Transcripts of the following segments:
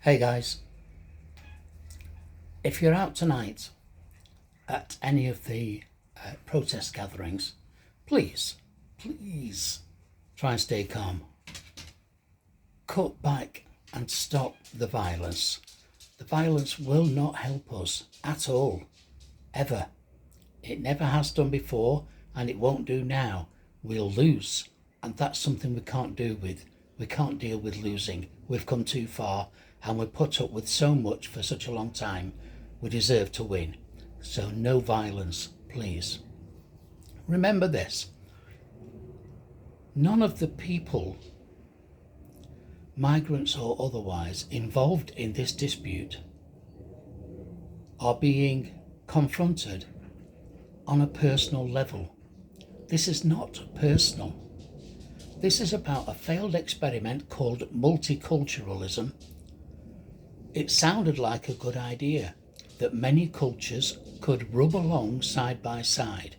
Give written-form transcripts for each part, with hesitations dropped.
Hey guys, if you're out tonight at any of the protest gatherings, please try and stay calm. Cut back and stop the violence. The violence will not help us at all, ever. It never has done before and it won't do now. We'll lose, and that's something we can't do with. We can't deal with losing. We've come too far and we've put up with so much for such a long time. We deserve to win. So no violence, please. Remember this. None of the people, migrants or otherwise, involved in this dispute are being confronted on a personal level. This is not personal. This is about a failed experiment called multiculturalism. It sounded like a good idea, that many cultures could rub along side by side,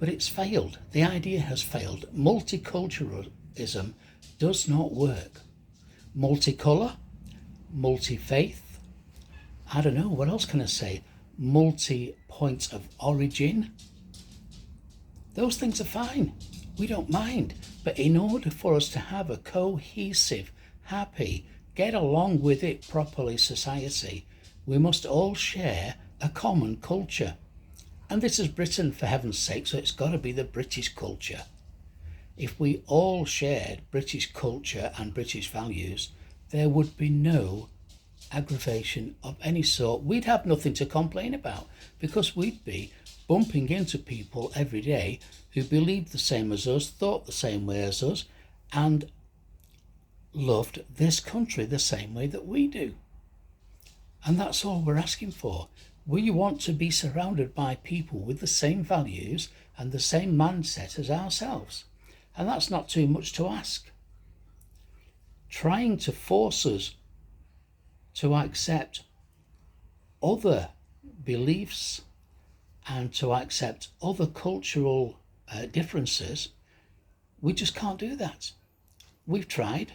but it's failed. The idea has failed. Multiculturalism does not work. Multicolour, multi-faith, I don't know, what else can I say? Multi-point of origin. Those things are fine. We don't mind. But in order for us to have a cohesive, happy, get along with it properly society, we must all share a common culture. And this is Britain, for heaven's sake, so it's got to be the British culture. If we all shared British culture and British values, there would be no aggravation of any sort. We'd have nothing to complain about because we'd be bumping into people every day who believed the same as us, thought the same way as us, and loved this country the same way that we do. And that's all we're asking for. We want to be surrounded by people with the same values and the same mindset as ourselves. And that's not too much to ask. Trying to force us to accept other beliefs and to accept other cultural differences, we just can't do that. We've tried.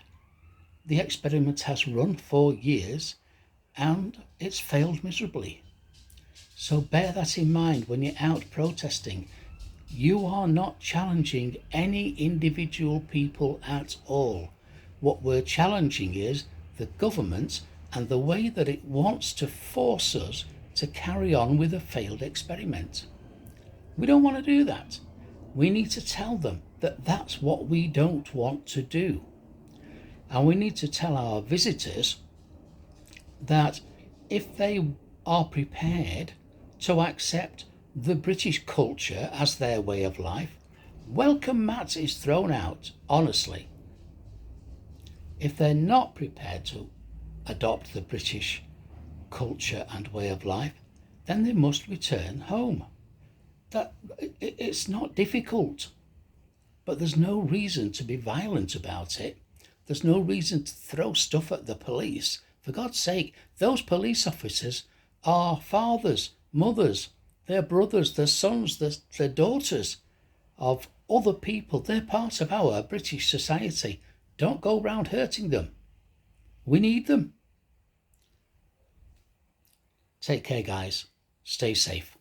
The experiment has run for years and it's failed miserably. So bear that in mind when you're out protesting. You are not challenging any individual people at all. What we're challenging is the government and the way that it wants to force us to carry on with a failed experiment. We don't want to do that. We need to tell them that that's what we don't want to do. And we need to tell our visitors that if they are prepared to accept the British culture as their way of life, welcome mat is thrown out, honestly. If they're not prepared to adopt the British culture and way of life, then they must return home. It's not difficult, but there's no reason to be violent about it. There's no reason to throw stuff at the police. For God's sake, those police officers are fathers, mothers, their brothers, their sons, their daughters of other people. They're part of our British society. Don't go round hurting them. We need them. Take care, guys. Stay safe.